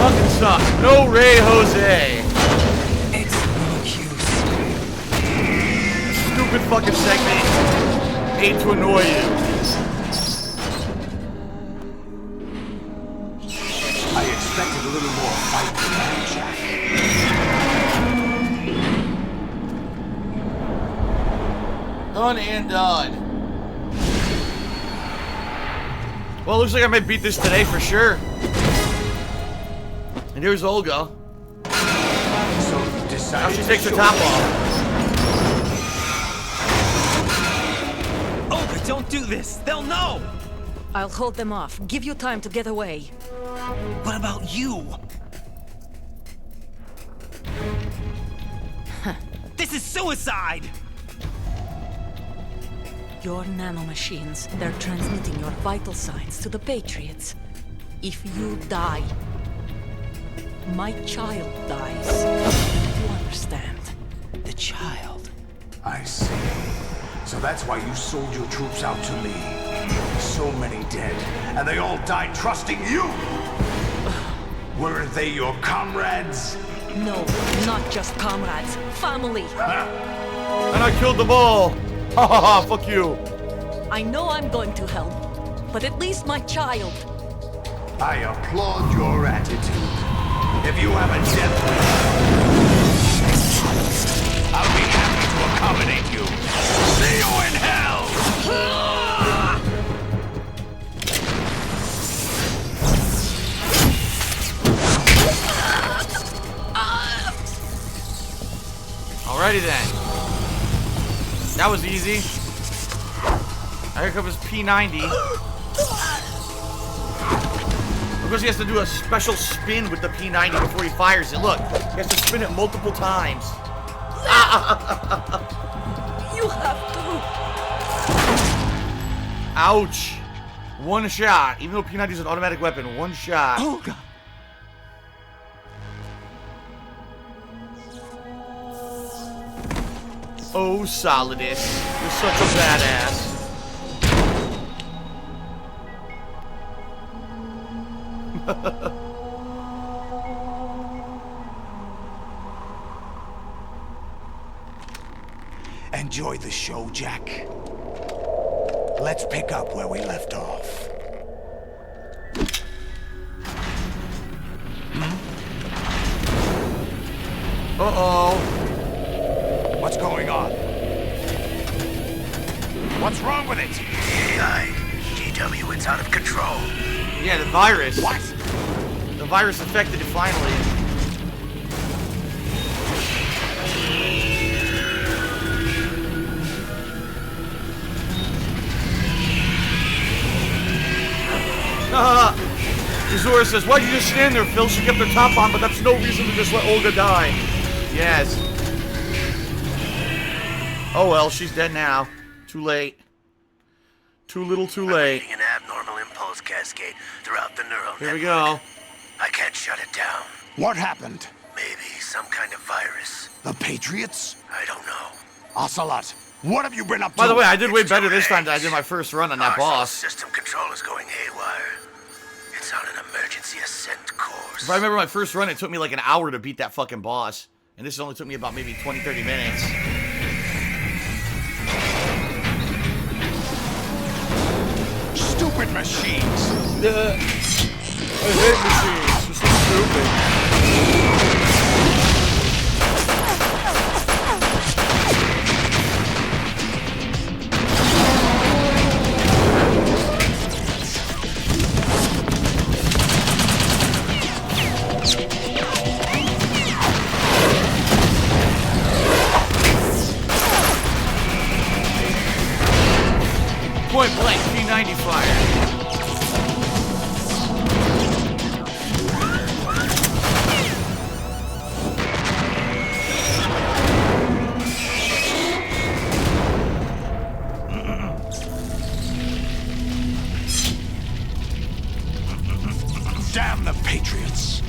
fucking suck. No Ray Jose. It's no use. Stupid fucking segment. Made to annoy you. I expected a little more fight than that, Jack. Done and done. Well, looks like I might beat this today for sure. And here's Olga. So you decided Now she takes her top off. Olga, don't do this. They'll know. I'll hold them off. Give you time to get away. What about you? This is suicide! Your nanomachines, they're transmitting your vital signs to the Patriots. If you die, my child dies. You understand? The child. I see. So that's why you sold your troops out to me. So many dead, and they all died trusting you! Weren't they your comrades? No, not just comrades. Family. And I killed them all. Ha ha ha, fuck you. I know I'm going to hell, but at least my child. I applaud your attitude. If you have a death wish, I'll be happy to accommodate you. See you in hell! Alrighty then. That was easy. Here comes P90. Of course, he has to do a special spin with the P90 before he fires it. Look, he has to spin it multiple times. You have to. Ouch. One shot. Even though P90 is an automatic weapon, one shot. Oh, God. Oh, Solidus. You're such a badass. Enjoy the show, Jack. Let's pick up where we left off. Uh-oh. What's going on? What's wrong with it? AI, GW, it's out of control. Yeah, the virus. What? The virus affected it finally. Zora says, why'd you just stand there, Phil? She kept her top on, but that's no reason to just let Olga die. Yes. Oh well, she's dead now. Too late. Too little, too late. I'm reading an abnormal impulse cascade throughout the neural network. Here we go. I can't shut it down. What happened? Maybe some kind of virus. The Patriots? I don't know. Ocelot, what have you been up to? By the way, I did way better this time than I did my first run on that Our boss. system control is going haywire. It's on an emergency ascent course. If I remember my first run, it took me like an hour to beat that fucking boss. And this only took me about maybe 20-30 minutes. Stupid machines! I hate machines. They're so stupid. Point blank, P90 fire. Damn the Patriots!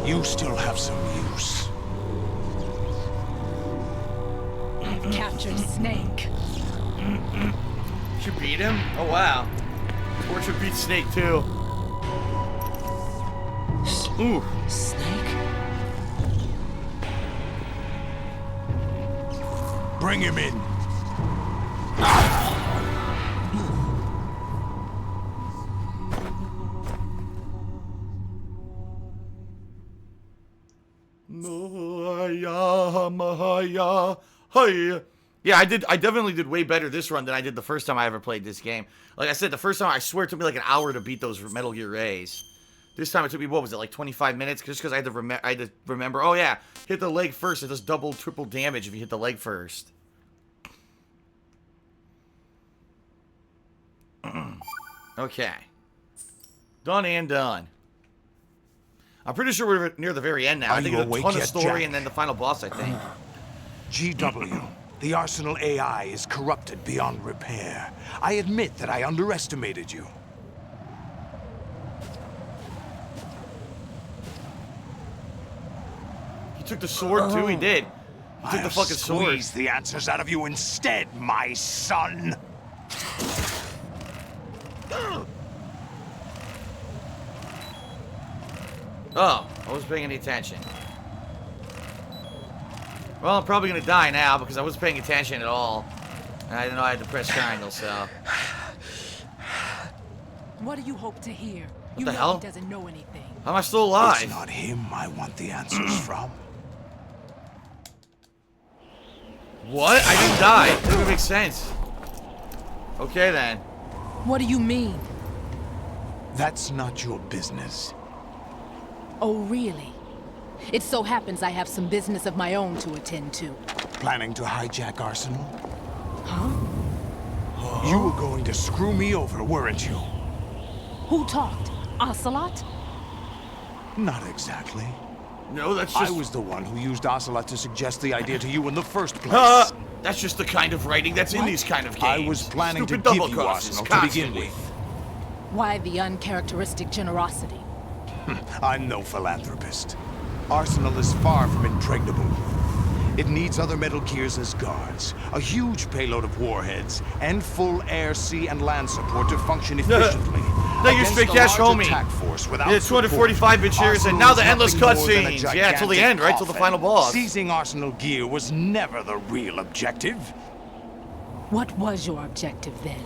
You still have some use. Captured Snake. You beat him? Oh wow. Torture beat Snake too. Ooh. Snake? Bring him in. Maya. Hey. Yeah, I definitely did way better this run than I did the first time I ever played this game. Like I said, the first time I swear it took me like an hour to beat those Metal Gear Rays. This time it took me, what was it, like 25 minutes? Just because I had to remember, oh yeah, hit the leg first. It does double, triple damage if you hit the leg first. Okay. Done and done. I'm pretty sure we're near the very end now. I think there's a ton of story and then the final boss, I think. GW, the Arsenal AI is corrupted beyond repair. I admit that I underestimated you. He took the sword too, he did. He took the fucking sword. I'll squeeze the answers out of you instead, my son. Oh, I wasn't paying any attention. Well, I'm probably gonna die now because I wasn't paying attention at all. And I didn't know I had to press triangle, so. What do you hope to hear? What the hell? He doesn't know anything. How am I still alive? It's not him I want the answers from. What? I didn't die. That doesn't make sense. Okay then. What do you mean? That's not your business. Oh, really? It so happens I have some business of my own to attend to. Planning to hijack Arsenal? Huh? You were going to screw me over, weren't you? Who talked? Ocelot? Not exactly. No, that's just... I was the one who used Ocelot to suggest the idea to you in the first place. That's just the kind of writing that's in these kind of games. I was planning Stupid to give double you crosses Arsenal to begin constantly. with. Why the uncharacteristic generosity? I'm no philanthropist. Arsenal is far from impregnable. It needs other Metal Gears as guards, a huge payload of warheads, and full air, sea, and land support to function efficiently. Thank you, Straight Cash Homie. Yeah, 245-bit shares, and now the endless cutscenes. Yeah, till the end, right? Till the final boss. Seizing Arsenal gear was never the real objective. What was your objective then?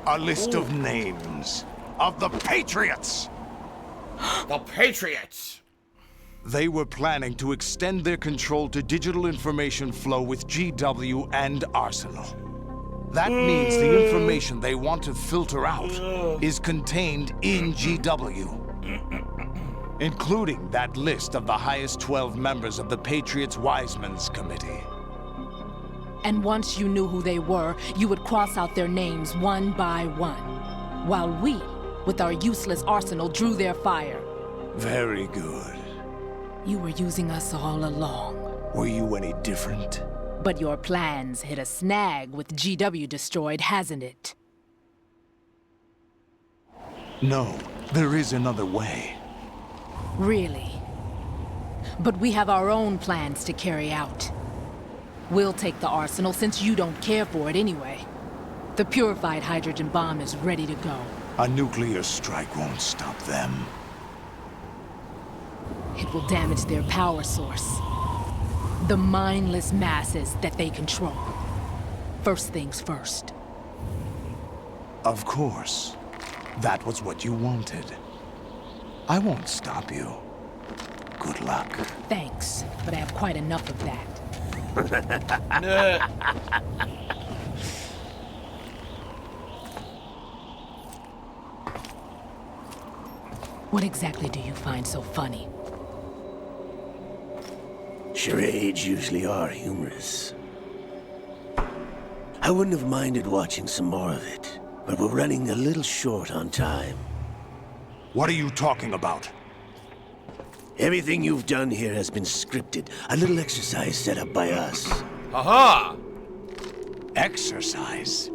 A list of names of the Patriots. The Patriots. They were planning to extend their control to digital information flow with GW and Arsenal. That means the information they want to filter out is contained in GW, including that list of the highest 12 members of the Patriots Wiseman's Committee. And once you knew who they were, you would cross out their names one by one, while we, with our useless arsenal, drew their fire. Very good. You were using us all along. Were you any different? But your plans hit a snag with GW destroyed, hasn't it? No, there is another way. Really? But we have our own plans to carry out. We'll take the arsenal since you don't care for it anyway. The purified hydrogen bomb is ready to go. A nuclear strike won't stop them. It will damage their power source. The mindless masses that they control. First things first. Of course. That was what you wanted. I won't stop you. Good luck. Thanks, but I have quite enough of that. What exactly do you find so funny? Charades usually are humorous. I wouldn't have minded watching some more of it, but we're running a little short on time. What are you talking about? Everything you've done here has been scripted. A little exercise set up by us. Aha! Exercise?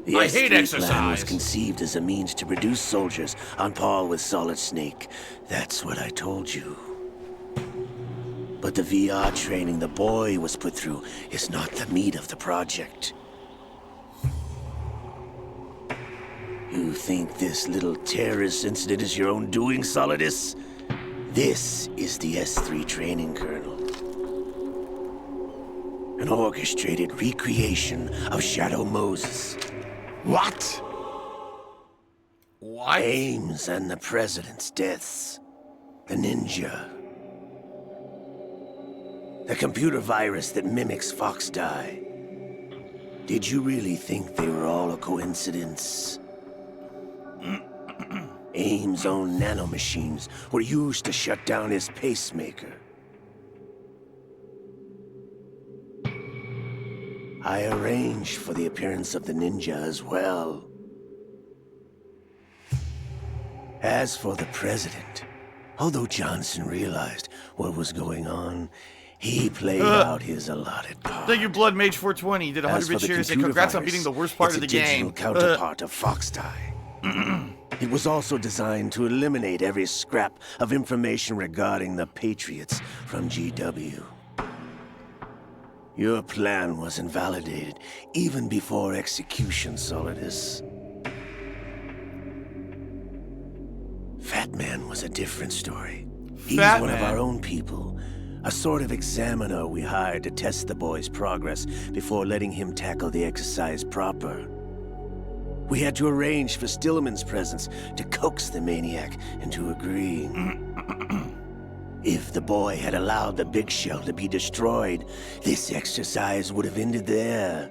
The I hate S3 plan was exercise. conceived as a means to produce soldiers on par with Solid Snake. That's what I told you. But the VR training the boy was put through is not the meat of the project. You think this little terrorist incident is your own doing, Solidus? This is the S3 training kernel. An orchestrated recreation of Shadow Moses. What? What? Ames and the president's deaths. The ninja. The computer virus that mimics Foxdie. Did you really think they were all a coincidence? Ames' own nanomachines were used to shut down his pacemaker. I arranged for the appearance of the ninja as well. As for the president, although Johnson realized what was going on, he played out his allotted part. Thank you, Blood Mage 420. You did 100 As for bit the shares. And computer congrats on virus, beating the worst part it's of the a digital game. counterpart of Foxdie. It was also designed to eliminate every scrap of information regarding the Patriots from GW. Your plan was invalidated even before execution, Solidus. Fat Man was a different story. He's Fat one of Man. our own people. A sort of examiner we hired to test the boy's progress before letting him tackle the exercise proper. We had to arrange for Stillman's presence to coax the maniac into agreeing. If the boy had allowed the big shell to be destroyed, this exercise would have ended there.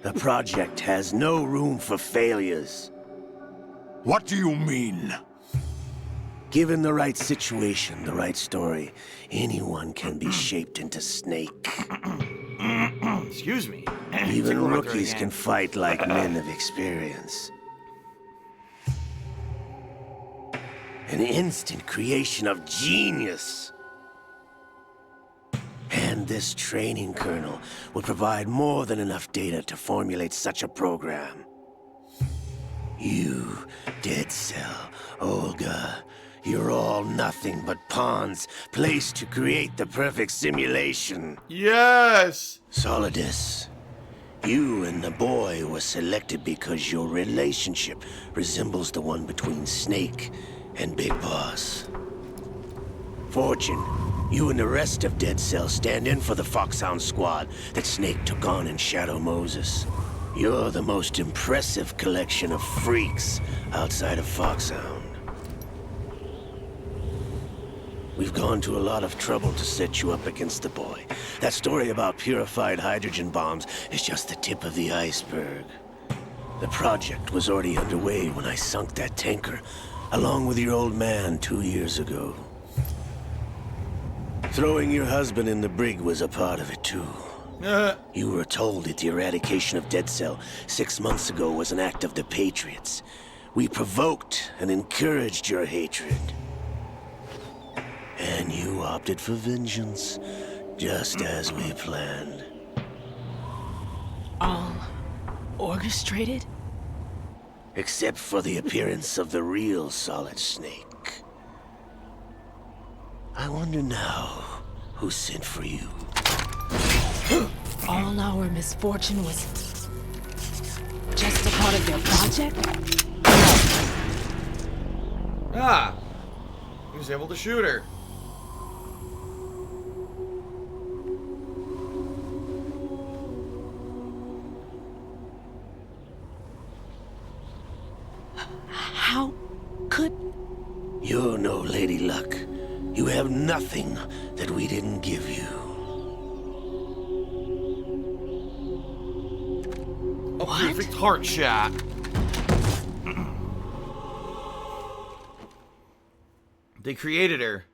The project has no room for failures. What do you mean? Given the right situation, the right story, anyone can be shaped into Snake. Excuse me. Even Tickle my throat rookies again. can fight like men of experience. An instant creation of genius. And this training kernel would provide more than enough data to formulate such a program. You, Dead Cell, Olga, you're all nothing but pawns placed to create the perfect simulation. Yes. Solidus, you and the boy were selected because your relationship resembles the one between Snake and Big Boss. Fortune, you and the rest of Dead Cell stand in for the Foxhound squad that Snake took on in Shadow Moses. You're the most impressive collection of freaks outside of Foxhound. We've gone to a lot of trouble to set you up against the boy. That story about purified hydrogen bombs is just the tip of the iceberg. The project was already underway when I sunk that tanker, along with your old man 2 years ago. Throwing your husband in the brig was a part of it too. You were told that the eradication of Dead Cell 6 months ago was an act of the Patriots. We provoked and encouraged your hatred. And you opted for vengeance, just as we planned. All orchestrated? Except for the appearance of the real Solid Snake. I wonder now who sent for you. All our misfortune was just a part of their project? Ah. He was able to shoot her. How could... You're no Lady Luck. You have nothing that we didn't give you. A perfect heart shot. They created her.